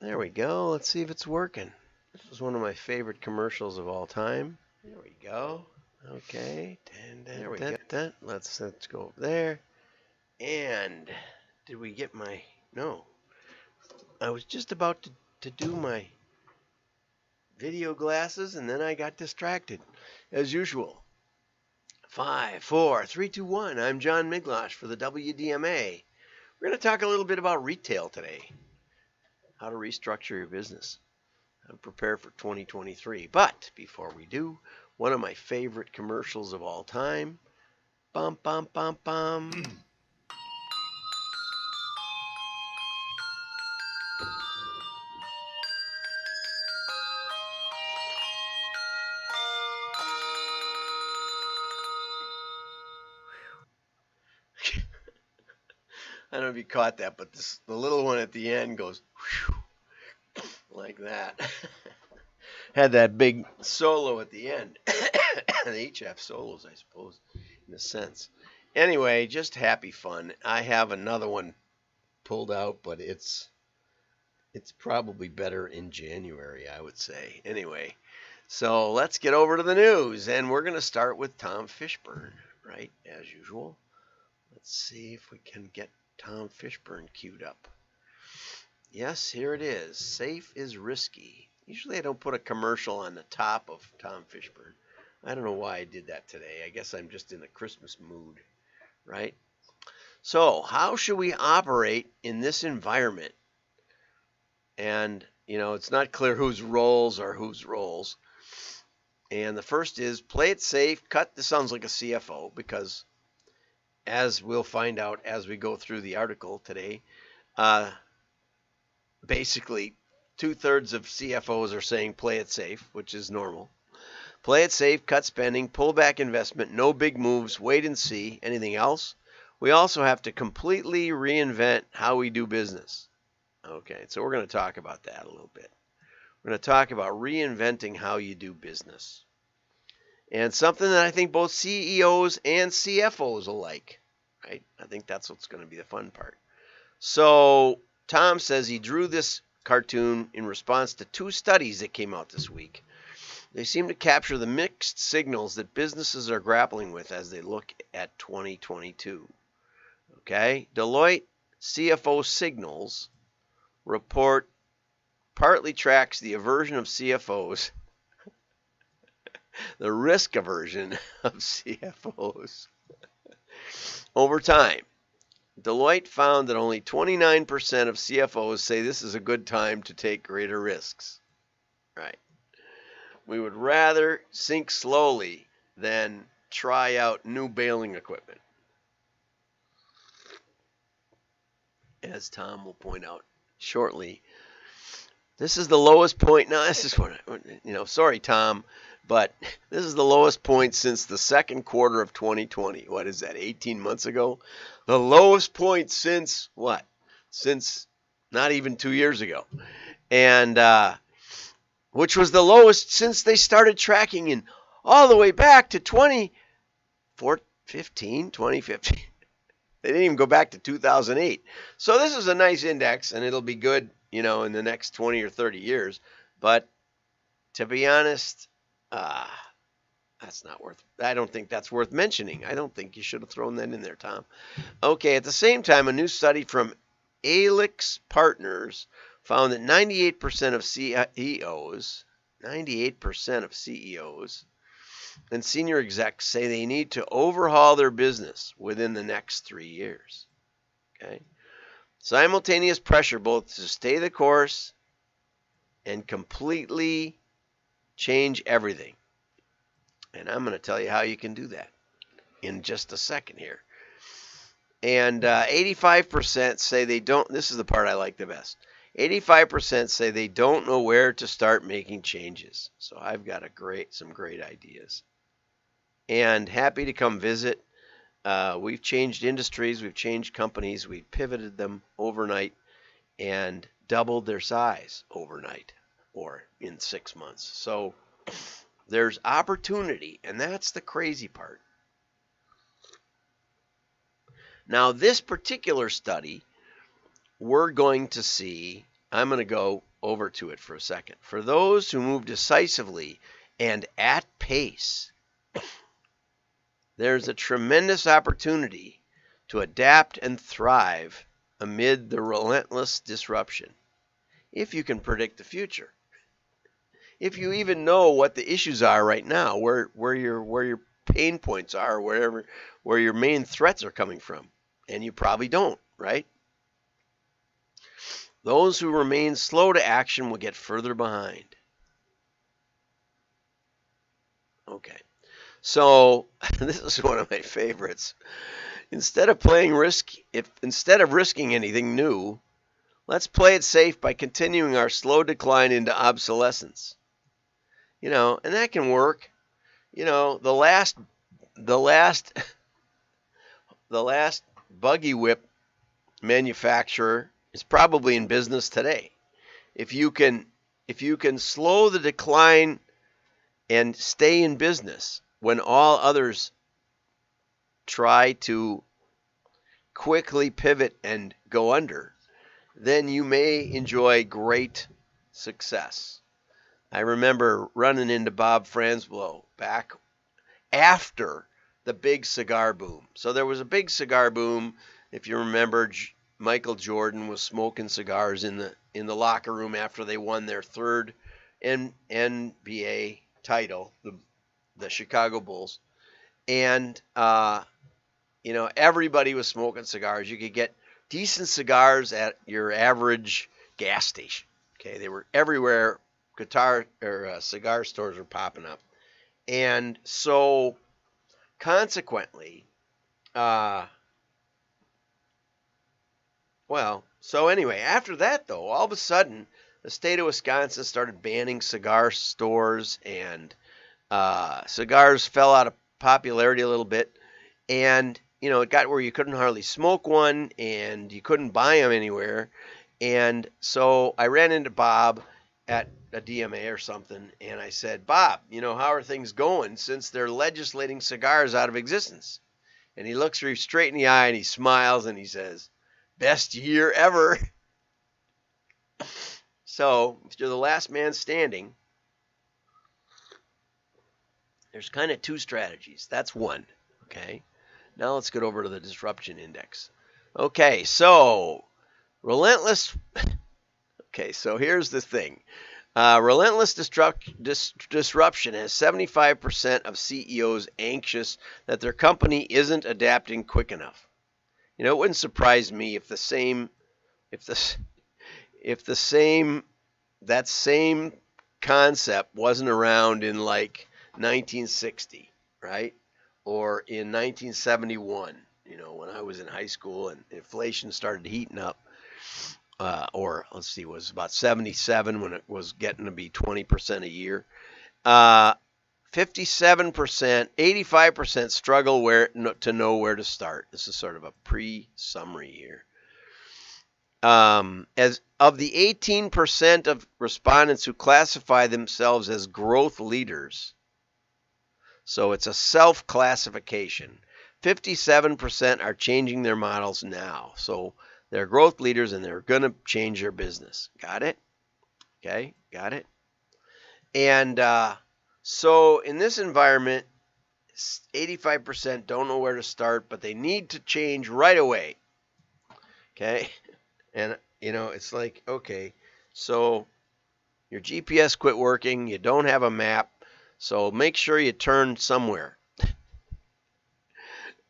There we go. Let's see if it's working. This is one of my favorite commercials of all time. There we go. Okay. There we go. Let's go over there. And did we get my... No. I was just about to do my video glasses, and then I got distracted, as usual. 5, 4, 3, 2, 1. I'm John Miglosh for the WDMA. We're going to talk a little bit about retail today. How to restructure your business and prepare for 2023. But before we do, one of my favorite commercials of all time. Bum, bum, bum, bum. I don't know if you caught that, but the little one at the end goes whew, like that. Had that big solo at the end. They each have solos, I suppose, in a sense. Anyway, just happy fun. I have another one pulled out, but it's probably better in January, I would say. Anyway, so let's get over to the news, and we're going to start with Tom Fishburne, right, as usual. Let's see if we can get Tom Fishburne queued up. Yes, here it is. Safe is risky. Usually I don't put a commercial on the top of Tom Fishburne. I don't know why I did that today. I guess I'm just in a Christmas mood, right? So, how should we operate in this environment? And, it's not clear whose roles are whose roles. And the first is play it safe. This sounds like a CFO because, as we'll find out as we go through the article today, basically 2/3 of CFOs are saying play it safe, which is normal. Play it safe, cut spending, pull back investment, no big moves, wait and see. Anything else? We also have to completely reinvent how we do business. Okay, so we're going to talk about that a little bit. We're going to talk about reinventing how you do business. And something that I think both CEOs and CFOs will like, right? I think that's what's going to be the fun part. So Tom says he drew this cartoon in response to 2 studies that came out this week. They seem to capture the mixed signals that businesses are grappling with as they look at 2022. Okay, Deloitte CFO Signals report partly tracks the aversion of CFOs, the risk aversion of CFOs over time. Deloitte found that only 29% of CFOs say this is a good time to take greater risks. Right. We would rather sink slowly than try out new bailing equipment, as Tom will point out shortly. This is the lowest point. Now, this is what, sorry, Tom, but this is the lowest point since the second quarter of 2020. What is that, 18 months ago? The lowest point since what? Since not even 2 years ago. And which was the lowest since they started tracking in all the way back to 2015. They didn't even go back to 2008. So this is a nice index, and it'll be good, in the next 20 or 30 years. But to be honest, that's not worth. I don't think that's worth mentioning. I don't think you should have thrown that in there, Tom. Okay, at the same time, a new study from Alix Partners found that 98% of CEOs and senior execs say they need to overhaul their business within the next 3 years. Okay, simultaneous pressure both to stay the course and completely change everything. And I'm going to tell you how you can do that in just a second here. And 85% say they don't. This is the part I like the best. 85% say they don't know where to start making changes. So I've got some great ideas. And happy to come visit. We've changed industries, we've changed companies, we've pivoted them overnight and doubled their size overnight or in 6 months. So there's opportunity, and that's the crazy part. Now, this particular study, we're going to see, I'm going to go over to it for a second. For those who move decisively and at pace, there's a tremendous opportunity to adapt and thrive amid the relentless disruption. If you can predict the future, if you even know what the issues are right now, where your pain points are, where your main threats are coming from, and you probably don't, right? Those who remain slow to action will get further behind. Okay, so this is one of my favorites. Instead of risking anything new, let's play it safe by continuing our slow decline into obsolescence. And that can work. The last buggy whip manufacturer is probably in business today. If you can slow the decline and stay in business when all others try to quickly pivot and go under, then you may enjoy great success. I remember running into Bob Franzblow back after the big cigar boom. So there was a big cigar boom. If you remember, Michael Jordan was smoking cigars in the locker room after they won their third NBA title, the Chicago Bulls, and everybody was smoking cigars. You could get decent cigars at your average gas station. Okay, they were everywhere. Cigar stores were popping up, and so consequently, anyway, after that though, all of a sudden, the state of Wisconsin started banning cigar stores, and cigars fell out of popularity a little bit, and it got where you couldn't hardly smoke one, and you couldn't buy them anywhere, and so I ran into Bob at a DMA or something, and I said, Bob, how are things going since they're legislating cigars out of existence? And he looks me straight in the eye and he smiles and he says, best year ever. So if you're the last man standing, there's kind of two strategies. That's one. Okay. Now let's get over to the disruption index. Okay. So relentless. Okay. So here's the thing. Relentless disruption has 75% of CEOs anxious that their company isn't adapting quick enough. It wouldn't surprise me if that same concept wasn't around in like 1960, right? Or in 1971, when I was in high school and inflation started heating up. Or let's see, it was about 77 when it was getting to be 20% a year. 57%, 85% struggle to know where to start. This is sort of a pre-summary here. As of the 18% of respondents who classify themselves as growth leaders, so it's a self-classification, 57% are changing their models now. So they're growth leaders and they're going to change their business. Got it? Okay, got it? And so in this environment, 85% don't know where to start, but they need to change right away. Okay? And, it's like, okay, so your GPS quit working, you don't have a map, so make sure you turn somewhere.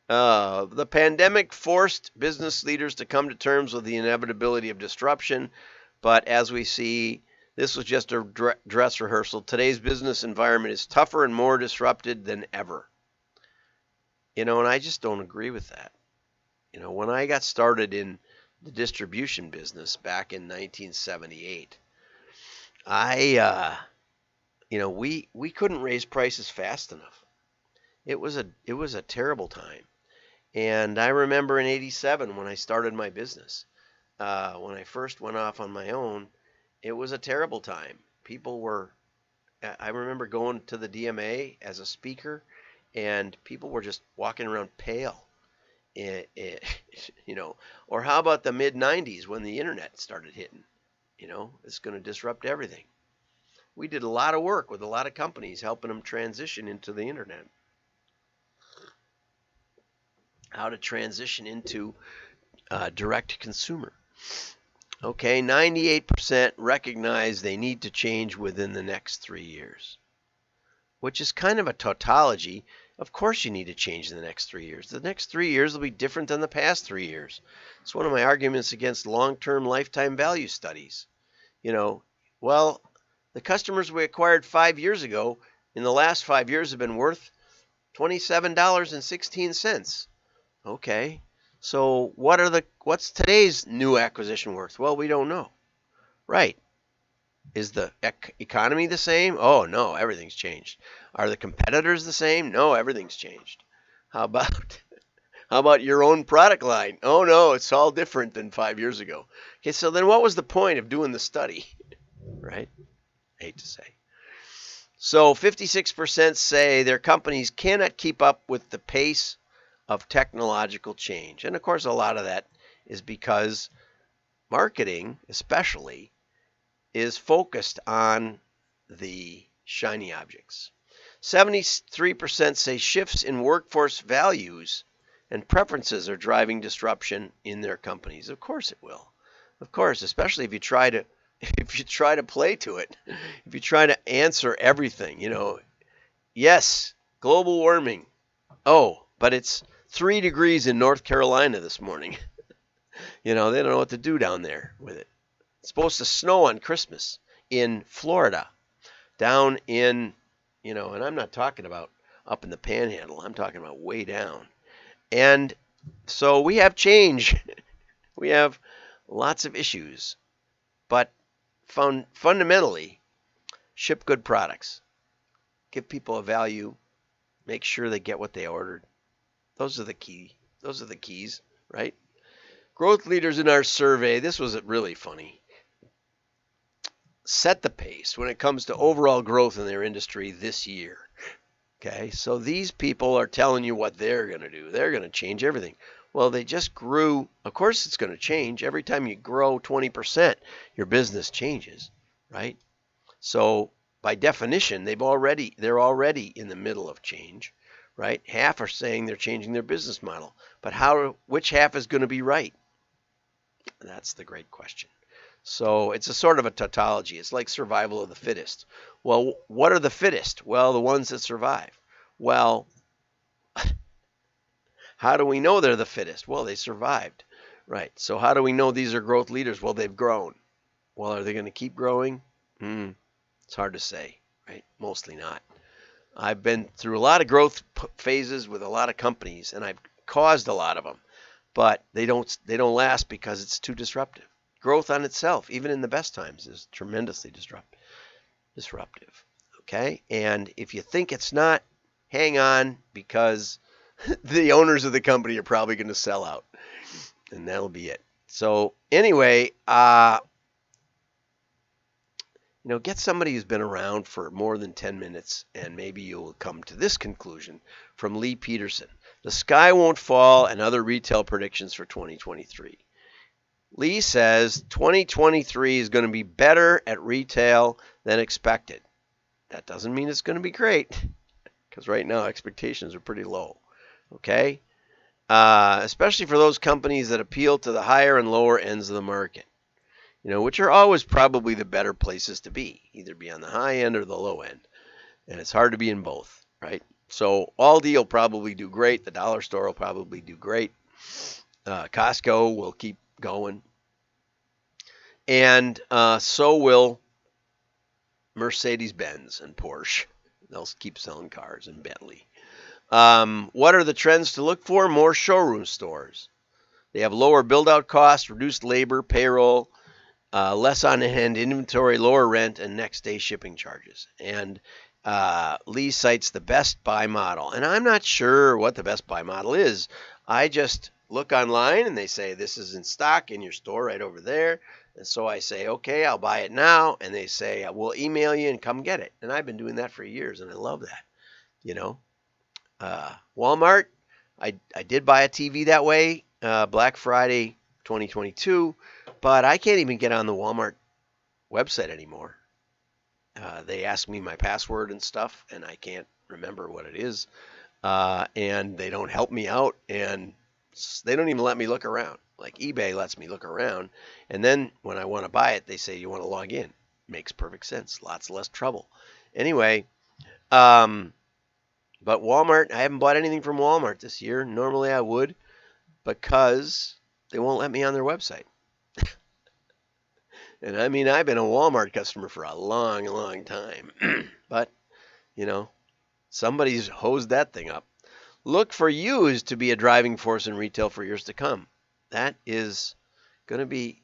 The pandemic forced business leaders to come to terms with the inevitability of disruption, but as we see, this was just a dress rehearsal. Today's business environment is tougher and more disrupted than ever. And I just don't agree with that. When I got started in the distribution business back in 1978, we couldn't raise prices fast enough. It was a terrible time. And I remember in 87 when I started my business, when I first went off on my own, it was a terrible time. I remember going to the DMA as a speaker, and people were just walking around pale. Or how about the mid-90s when the internet started hitting? It's going to disrupt everything. We did a lot of work with a lot of companies helping them transition into the internet. How to transition into direct to consumer. Okay, 98% recognize they need to change within the next 3 years, which is kind of a tautology. Of course you need to change in the next 3 years. The next 3 years will be different than the past 3 years. It's one of my arguments against long-term lifetime value studies. Well, the customers we acquired 5 years ago in the last 5 years have been worth $27.16. Okay. So what's today's new acquisition worth? Well, we don't know. Right. Is the economy the same? Oh, no, everything's changed. Are the competitors the same? No, everything's changed. How about your own product line? Oh, no, it's all different than 5 years ago. Okay, so then what was the point of doing the study? Right? I hate to say. So 56% say their companies cannot keep up with the pace of technological change. And of course, a lot of that is because marketing, especially, is focused on the shiny objects. 73% say shifts in workforce values and preferences are driving disruption in their companies. Of course it will. Of course, especially if you try to play to it, if you try to answer everything, yes, global warming. Oh, but it's 3 degrees in North Carolina this morning. They don't know what to do down there with it. It's supposed to snow on Christmas in Florida, down in, and I'm not talking about up in the Panhandle. I'm talking about way down. And so we have change. We have lots of issues. But fundamentally, ship good products. Give people a value. Make sure they get what they ordered. Those are the keys, right? Growth leaders in our survey, this was really funny, set the pace when it comes to overall growth in their industry this year. Okay, so these people are telling you what they're going to do. They're going to change everything. Well, they just grew. Of course it's going to change. Every time you grow 20%, your business changes, right? So by definition, they're already in the middle of change. Right? Half are saying they're changing their business model. But which half is going to be right? That's the great question. So it's a sort of a tautology. It's like survival of the fittest. Well, what are the fittest? Well, the ones that survive. Well, how do we know they're the fittest? Well, they survived. Right. So how do we know these are growth leaders? Well, they've grown. Well, are they going to keep growing? It's hard to say. Right? Mostly not. I've been through a lot of growth phases with a lot of companies, and I've caused a lot of them, but they don't last because it's too disruptive. Growth on itself, even in the best times, is tremendously disruptive. Okay, and if you think it's not, hang on, because the owners of the company are probably going to sell out, and that'll be it. So anyway, get somebody who's been around for more than 10 minutes, and maybe you'll come to this conclusion from Lee Peterson. The sky won't fall, and other retail predictions for 2023. Lee says 2023 is going to be better at retail than expected. That doesn't mean it's going to be great, because right now expectations are pretty low. Okay? Especially for those companies that appeal to the higher and lower ends of the market. Which are always probably the better places to be, either be on the high end or the low end. And it's hard to be in both, right? So Aldi will probably do great. The dollar store will probably do great. Costco will keep going. And so will Mercedes-Benz and Porsche. They'll keep selling cars, and Bentley. What are the trends to look for? More showroom stores. They have lower build-out costs, reduced labor, payroll, less on-hand inventory, lower rent, and next-day shipping charges. And Lee cites the Best Buy model. And I'm not sure what the Best Buy model is. I just look online, and they say, this is in stock in your store right over there. And so I say, okay, I'll buy it now. And they say, we'll email you and come get it. And I've been doing that for years, and I love that. Walmart, I did buy a TV that way, Black Friday 2022. But I can't even get on the Walmart website anymore. They ask me my password and stuff, and I can't remember what it is. And they don't help me out, and they don't even let me look around. Like eBay lets me look around, and then when I want to buy it, they say you want to log in. Makes perfect sense. Lots less trouble. Anyway, but Walmart, I haven't bought anything from Walmart this year. Normally I would, because they won't let me on their website. And I mean, I've been a Walmart customer for a long, long time. But, somebody's hosed that thing up. Look for used to be a driving force in retail for years to come. That is going to be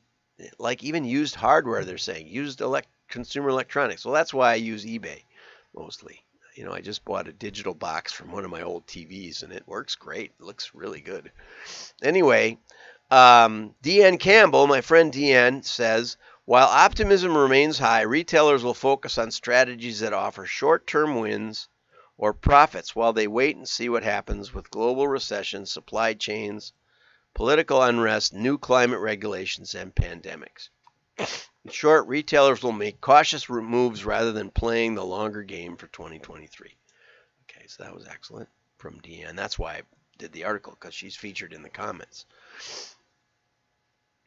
like even used hardware, they're saying. Used consumer electronics. Well, that's why I use eBay mostly. I just bought a digital box from one of my old TVs, and it works great. It looks really good. Anyway, Deanne Campbell, my friend Deanne, says, while optimism remains high, retailers will focus on strategies that offer short-term wins or profits while they wait and see what happens with global recession, supply chains, political unrest, new climate regulations, and pandemics. In short, retailers will make cautious moves rather than playing the longer game for 2023. Okay, so that was excellent from Deanne. That's why I did the article, because she's featured in the comments.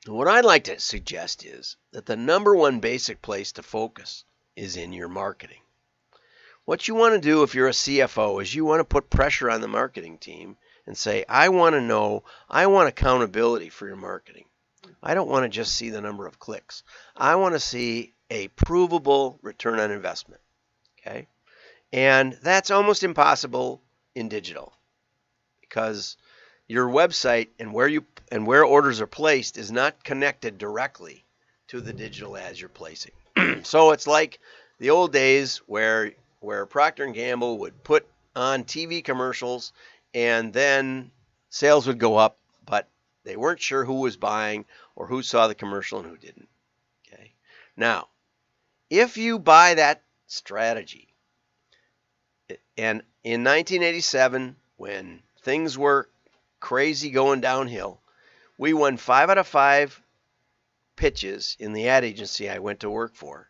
What I'd like to suggest is that the number one basic place to focus is in your marketing. What you want to do if you're a CFO is you want to put pressure on the marketing team and say, I want accountability for your marketing. I don't want to just see the number of clicks. I want to see a provable return on investment. Okay? And that's almost impossible in digital, because your website and where orders are placed is not connected directly to the digital ads you're placing. So it's like the old days where Procter & Gamble would put on TV commercials and then sales would go up, but they weren't sure who was buying or who saw the commercial and who didn't. Okay. Now, if you buy that strategy, and in 1987, when things were crazy going downhill, we won 5 out of 5 pitches in the ad agency I went to work for.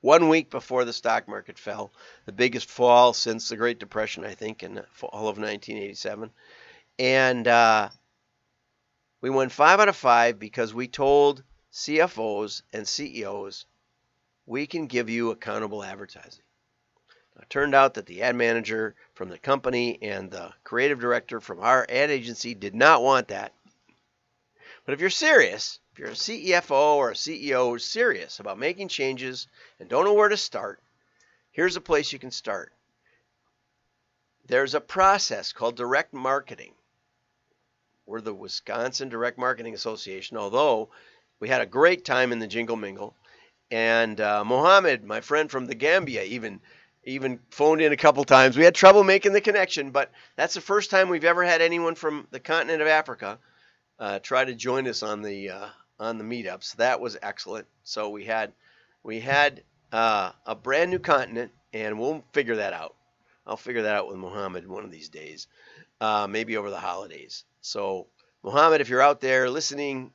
1 week before the stock market fell, the biggest fall since the Great Depression, I think, in fall of 1987. And we won 5 out of 5 because we told CFOs and CEOs, we can give you accountable advertising. It turned out that the ad manager from the company and the creative director from our ad agency did not want that. But if you're serious, if you're a CFO or a CEO who's serious about making changes and don't know where to start, here's a place you can start. There's a process called direct marketing. We're the Wisconsin Direct Marketing Association, although we had a great time in the Jingle Mingle. And Mohammed, my friend from the Gambia, even phoned in a couple times. We had trouble making the connection, but that's the first time we've ever had anyone from the continent of Africa try to join us on the meetups. That was excellent. So we had a brand new continent, and we'll figure that out. I'll figure that out with Mohammed one of these days, maybe over the holidays. So Mohammed, if you're out there listening,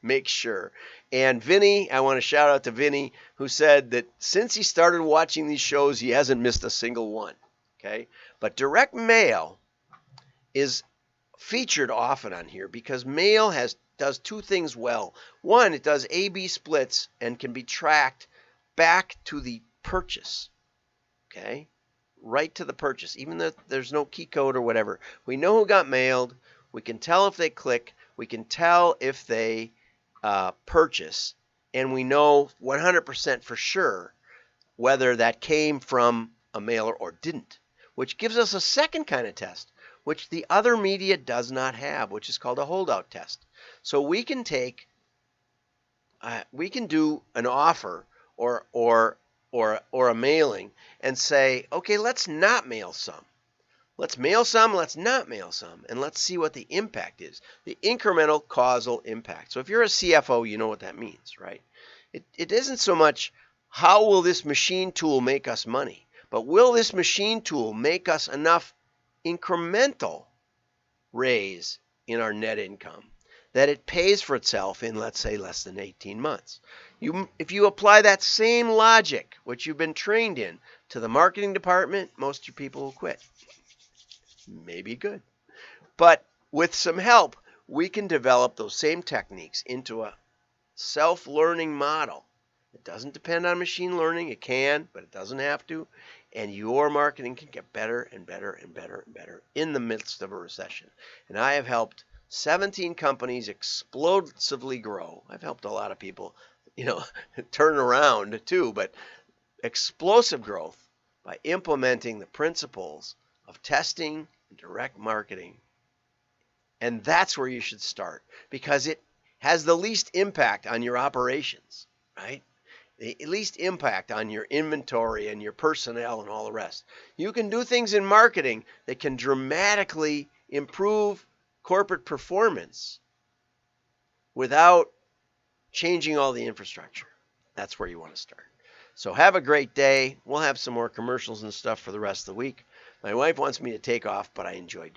make sure. And Vinny, I want to shout out to Vinny, who said that since he started watching these shows, he hasn't missed a single one. Okay, but direct mail is featured often on here because mail does two things well. One, it does A/B splits and can be tracked back to the purchase. Okay, right to the purchase, even though there's no key code or whatever. We know who got mailed. We can tell if they click. We can tell if they purchase, and we know 100% for sure whether that came from a mailer or didn't, which gives us a second kind of test, which the other media does not have, which is called a holdout test. So we can do an offer or a mailing and say, okay, let's not mail some. Let's mail some, let's not mail some, and let's see what the impact is, the incremental causal impact. So if you're a CFO, you know what that means, right? It isn't so much how will this machine tool make us money, but will this machine tool make us enough incremental raise in our net income that it pays for itself in, let's say, less than 18 months. If you apply that same logic, which you've been trained in, to the marketing department, most of your people will quit. Maybe good. But with some help, we can develop those same techniques into a self-learning model. It doesn't depend on machine learning. It can, but it doesn't have to. And your marketing can get better and better and better and better in the midst of a recession. And I have helped 17 companies explosively grow. I've helped a lot of people, turn around too, but explosive growth by implementing the principles of testing and direct marketing. And that's where you should start, because it has the least impact on your operations, right? The least impact on your inventory and your personnel and all the rest. You can do things in marketing that can dramatically improve corporate performance without changing all the infrastructure. That's where you want to start. So have a great day. We'll have some more commercials and stuff for the rest of the week. My wife wants me to take off, but I enjoy doing it.